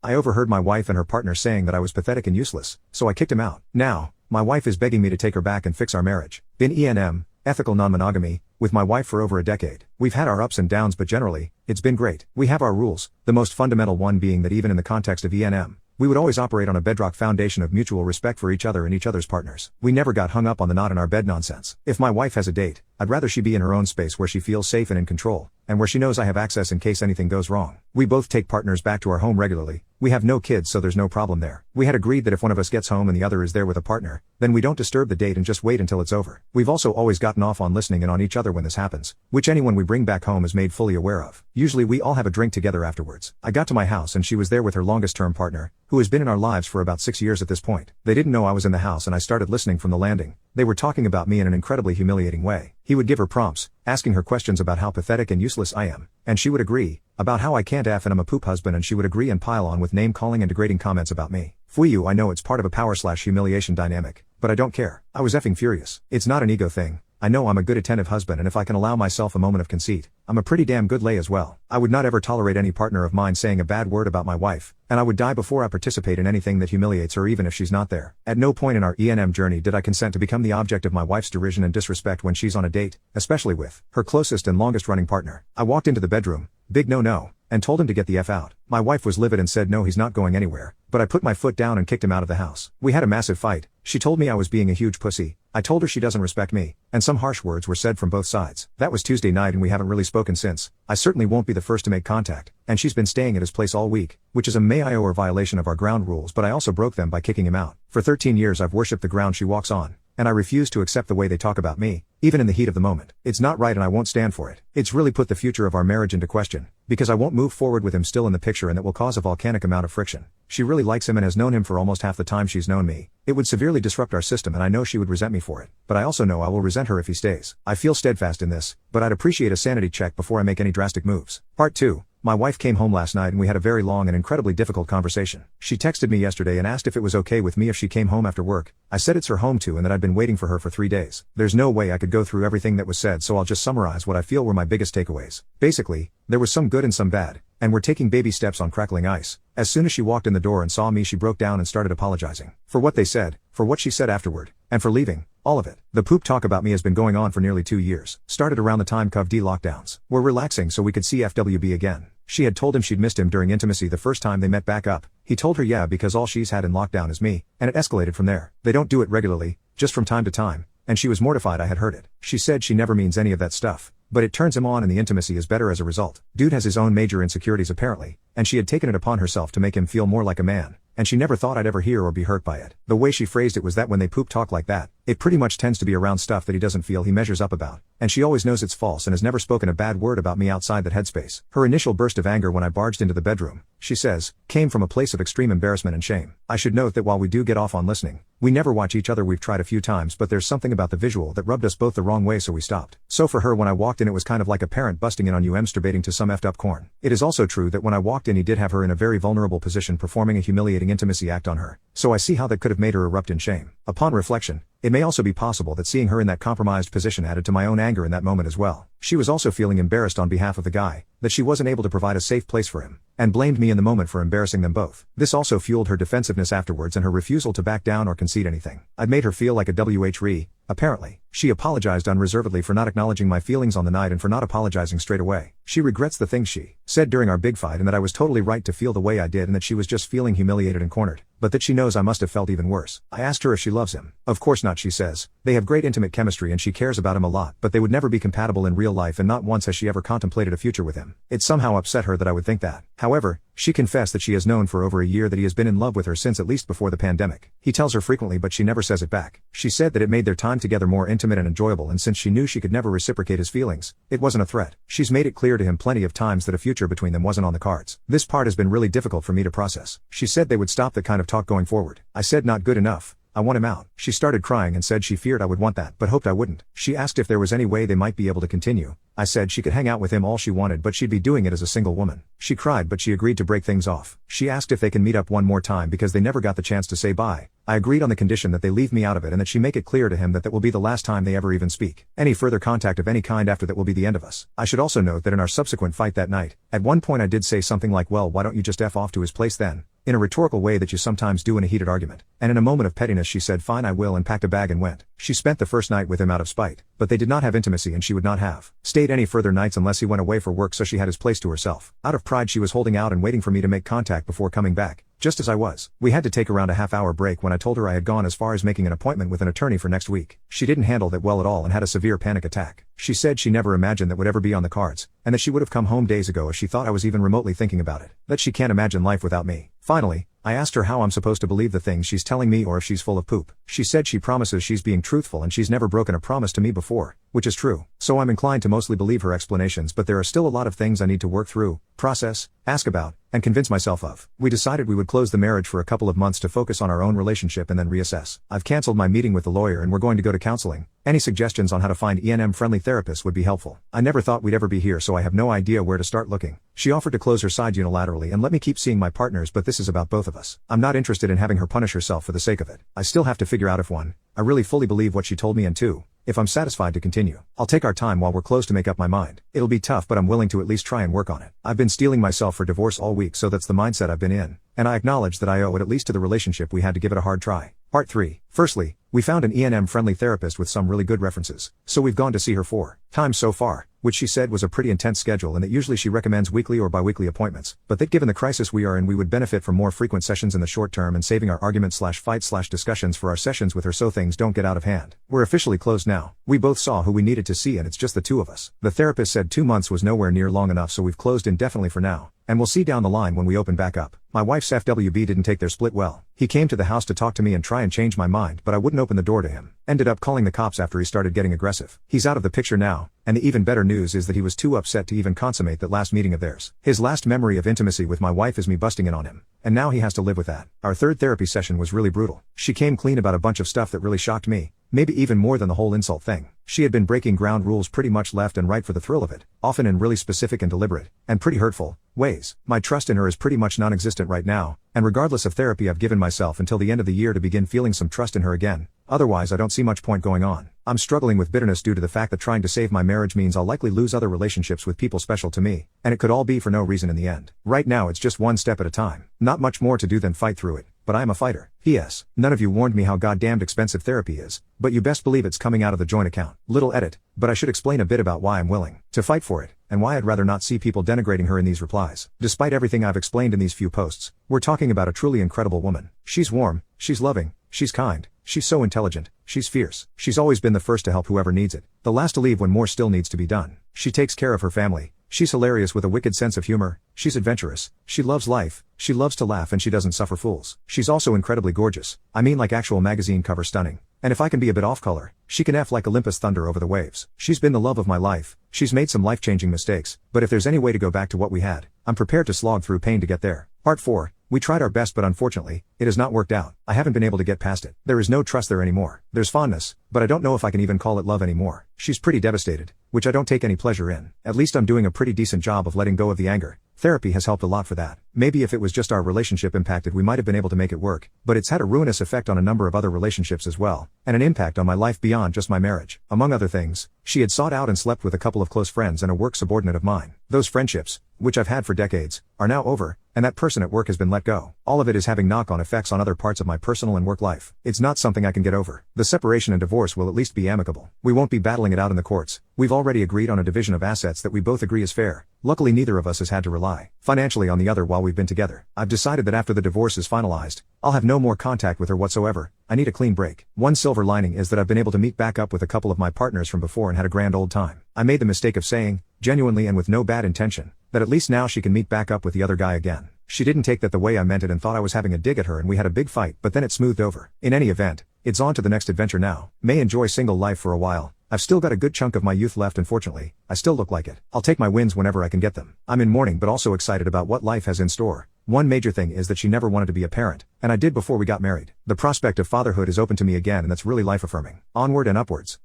I overheard my wife and her partner saying that I was pathetic and useless, so I kicked him out. Now, my wife is begging me to take her back and fix our marriage. Been ENM, ethical non-monogamy, with my wife for over a decade. We've had our ups and downs, but generally, it's been great. We have our rules, the most fundamental one being that even in the context of ENM, we would always operate on a bedrock foundation of mutual respect for each other and each other's partners. We never got hung up on the not in our bed nonsense. If my wife has a date, I'd rather she be in her own space where she feels safe and in control, and where she knows I have access in case anything goes wrong. We both take partners back to our home regularly. We have no kids, so there's no problem there. We had agreed that if one of us gets home and the other is there with a partner, then we don't disturb the date and just wait until it's over. We've also always gotten off on listening in on each other when this happens, which anyone we bring back home is made fully aware of. Usually we all have a drink together afterwards. I got to my house and she was there with her longest term partner, who has been in our lives for about 6 years at this point. They didn't know I was in the house and I started listening from the landing. They were talking about me in an incredibly humiliating way. He would give her prompts, asking her questions about how pathetic and useless I am, and she would agree, about how I can't F and I'm a poop husband, and she would agree and pile on with name-calling and degrading comments about me. For you, I know it's part of a power/humiliation dynamic, but I don't care. I was effing furious. It's not an ego thing. I know I'm a good attentive husband, and if I can allow myself a moment of conceit, I'm a pretty damn good lay as well. I would not ever tolerate any partner of mine saying a bad word about my wife, and I would die before I participate in anything that humiliates her, even if she's not there. At no point in our ENM journey did I consent to become the object of my wife's derision and disrespect when she's on a date, especially with her closest and longest running partner. I walked into the bedroom, big no, and told him to get the F out. My wife was livid and said no, he's not going anywhere, but I put my foot down and kicked him out of the house. We had a massive fight. She told me I was being a huge pussy. I told her she doesn't respect me, and some harsh words were said from both sides. That was Tuesday night and we haven't really spoken since. I certainly won't be the first to make contact, and she's been staying at his place all week, which is a may-I-or violation of our ground rules, but I also broke them by kicking him out. For 13 years I've worshipped the ground she walks on, and I refuse to accept the way they talk about me, even in the heat of the moment. It's not right and I won't stand for it. It's really put the future of our marriage into question, because I won't move forward with him still in the picture, and that will cause a volcanic amount of friction. She really likes him and has known him for almost half the time she's known me. It would severely disrupt our system, and I know she would resent me for it, but I also know I will resent her if he stays. I feel steadfast in this, but I'd appreciate a sanity check before I make any drastic moves. Part 2. My wife came home last night and we had a very long and incredibly difficult conversation. She texted me yesterday and asked if it was okay with me if she came home after work. I said it's her home too and that I'd been waiting for her for 3 days. There's no way I could go through everything that was said, so I'll just summarize what I feel were my biggest takeaways. Basically, there was some good and some bad, and we're taking baby steps on crackling ice. As soon as she walked in the door and saw me, she broke down and started apologizing. For what they said, for what she said afterward, and for leaving. All of it. The poop talk about me has been going on for nearly 2 years. Started around the time COVD lockdowns were relaxing so we could see FWB again. She had told him she'd missed him during intimacy the first time they met back up. He told her yeah, because all she's had in lockdown is me, and it escalated from there. They don't do it regularly, just from time to time, and she was mortified I had heard it. She said she never means any of that stuff, but it turns him on and the intimacy is better as a result. Dude has his own major insecurities apparently, and she had taken it upon herself to make him feel more like a man, and she never thought I'd ever hear or be hurt by it. The way she phrased it was that when they poop talk like that, it pretty much tends to be around stuff that he doesn't feel he measures up about, and she always knows it's false and has never spoken a bad word about me outside that headspace. Her initial burst of anger when I barged into the bedroom, she says, came from a place of extreme embarrassment and shame. I should note that while we do get off on listening, we never watch each other. We've tried a few times, but there's something about the visual that rubbed us both the wrong way, so we stopped. So for her, when I walked in, it was kind of like a parent busting in on you masturbating to some effed up corn. It is also true that when I walked in, he did have her in a very vulnerable position performing a humiliating intimacy act on her, so I see how that could have made her erupt in shame. Upon reflection, it may also be possible that seeing her in that compromised position added to my own anger in that moment as well. She was also feeling embarrassed on behalf of the guy, that she wasn't able to provide a safe place for him, and blamed me in the moment for embarrassing them both. This also fueled her defensiveness afterwards and her refusal to back down or concede anything. I'd made her feel like a WH-re, apparently. She apologized unreservedly for not acknowledging my feelings on the night and for not apologizing straight away. She regrets the things she said during our big fight, and that I was totally right to feel the way I did, and that she was just feeling humiliated and cornered, but that she knows I must have felt even worse. I asked her if she loves him. Of course not, she says. They have great intimate chemistry and she cares about him a lot, but they would never be compatible in real life, and not once has she ever contemplated a future with him. It somehow upset her that I would think that. However, she confessed that she has known for over a year that he has been in love with her since at least before the pandemic. He tells her frequently, but she never says it back. She said that it made their time together more intimate and enjoyable, and since she knew she could never reciprocate his feelings, it wasn't a threat. She's made it clear to him plenty of times that a future between them wasn't on the cards. This part has been really difficult for me to process. She said they would stop that kind of talk going forward. I said not good enough. I want him out. She started crying and said she feared I would want that, but hoped I wouldn't. She asked if there was any way they might be able to continue. I said she could hang out with him all she wanted, but she'd be doing it as a single woman. She cried, but she agreed to break things off. She asked if they can meet up one more time because they never got the chance to say bye. I agreed on the condition that they leave me out of it and that she make it clear to him that that will be the last time they ever even speak. Any further contact of any kind after that will be the end of us. I should also note that in our subsequent fight that night, at one point I did say something like, well, why don't you just F off to his place then? in a rhetorical way that you sometimes do in a heated argument. And in a moment of pettiness she said fine I will and packed a bag and went. She spent the first night with him out of spite, but they did not have intimacy and she would not have stayed any further nights unless he went away for work, so she had his place to herself. Out of pride she was holding out and waiting for me to make contact before coming back, just as I was. We had to take around a half-hour break when I told her I had gone as far as making an appointment with an attorney for next week. She didn't handle that well at all and had a severe panic attack. She said she never imagined that would ever be on the cards, and that she would have come home days ago if she thought I was even remotely thinking about it. That she can't imagine life without me. Finally, I asked her how I'm supposed to believe the things she's telling me or if she's full of poop. She said she promises she's being truthful and she's never broken a promise to me before, which is true. So I'm inclined to mostly believe her explanations, but there are still a lot of things I need to work through, process, ask about, and convince myself of. We decided we would close the marriage for a couple of months to focus on our own relationship and then reassess. I've canceled my meeting with the lawyer and we're going to go to counseling. Any suggestions on how to find E&M-friendly therapists would be helpful. I never thought we'd ever be here, so I have no idea where to start looking. She offered to close her side unilaterally and let me keep seeing my partners, but this is about both of us. I'm not interested in having her punish herself for the sake of it. I still have to figure out if 1, I really fully believe what she told me, and 2, if I'm satisfied to continue. I'll take our time while we're close to make up my mind. It'll be tough, but I'm willing to at least try and work on it. I've been steeling myself for divorce all week, so that's the mindset I've been in, and I acknowledge that I owe it at least to the relationship we had to give it a hard try. Part 3. Firstly, we found an E&M-friendly therapist with some really good references, so we've gone to see her 4 times so far, which she said was a pretty intense schedule and that usually she recommends weekly or bi-weekly appointments, but that given the crisis we are in we would benefit from more frequent sessions in the short term and saving our argument/fight/discussions for our sessions with her so things don't get out of hand. We're officially closed now. We both saw who we needed to see and it's just the two of us. The therapist said 2 months was nowhere near long enough, so we've closed indefinitely for now, and we'll see down the line when we open back up. My wife's FWB didn't take their split well. He came to the house to talk to me and try and change my mind, but I wouldn't open the door to him. Ended up calling the cops after he started getting aggressive. He's out of the picture now, and the even better news is that he was too upset to even consummate that last meeting of theirs. His last memory of intimacy with my wife is me busting in on him, and now he has to live with that. Our third therapy session was really brutal. She came clean about a bunch of stuff that really shocked me, maybe even more than the whole insult thing. She had been breaking ground rules pretty much left and right for the thrill of it, often in really specific and deliberate, and pretty hurtful, ways. My trust in her is pretty much non-existent right now, and regardless of therapy I've given myself until the end of the year to begin feeling some trust in her again. Otherwise I don't see much point going on. I'm struggling with bitterness due to the fact that trying to save my marriage means I'll likely lose other relationships with people special to me, and it could all be for no reason in the end. Right now it's just one step at a time. Not much more to do than fight through it, but I am a fighter. P.S. None of you warned me how goddamned expensive therapy is, but you best believe it's coming out of the joint account. Little edit, but I should explain a bit about why I'm willing to fight for it, and why I'd rather not see people denigrating her in these replies. Despite everything I've explained in these few posts, we're talking about a truly incredible woman. She's warm, she's loving, she's kind, she's so intelligent, she's fierce. She's always been the first to help whoever needs it, the last to leave when more still needs to be done. She takes care of her family. She's hilarious with a wicked sense of humor. She's adventurous. She loves life. She loves to laugh and she doesn't suffer fools. She's also incredibly gorgeous. I mean like actual magazine cover stunning. And if I can be a bit off color, she can F like Olympus thunder over the waves. She's been the love of my life. She's made some life-changing mistakes, but if there's any way to go back to what we had, I'm prepared to slog through pain to get there. Part 4. We tried our best, but unfortunately, it has not worked out. I haven't been able to get past it. There is no trust there anymore. There's fondness, but I don't know if I can even call it love anymore. She's pretty devastated, which I don't take any pleasure in. At least I'm doing a pretty decent job of letting go of the anger. Therapy has helped a lot for that. Maybe if it was just our relationship impacted we might have been able to make it work, but it's had a ruinous effect on a number of other relationships as well, and an impact on my life beyond just my marriage. Among other things, she had sought out and slept with a couple of close friends and a work subordinate of mine. Those friendships, which I've had for decades, are now over, and that person at work has been let go. All of it is having knock-on effects on other parts of my personal and work life. It's not something I can get over. The separation and divorce will at least be amicable. We won't be battling it out in the courts. We've already agreed on a division of assets that we both agree is fair. Luckily neither of us has had to rely financially on the other while we've been together. I've decided that after the divorce is finalized, I'll have no more contact with her whatsoever. I need a clean break. One silver lining is that I've been able to meet back up with a couple of my partners from before and had a grand old time. I made the mistake of saying, genuinely and with no bad intention, that at least now she can meet back up with the other guy again. She didn't take that the way I meant it and thought I was having a dig at her and we had a big fight, but then it smoothed over. In any event, it's on to the next adventure now. May enjoy single life for a while. I've still got a good chunk of my youth left and fortunately, I still look like it. I'll take my wins whenever I can get them. I'm in mourning but also excited about what life has in store. One major thing is that she never wanted to be a parent, and I did before we got married. The prospect of fatherhood is open to me again and that's really life affirming. Onward and upwards.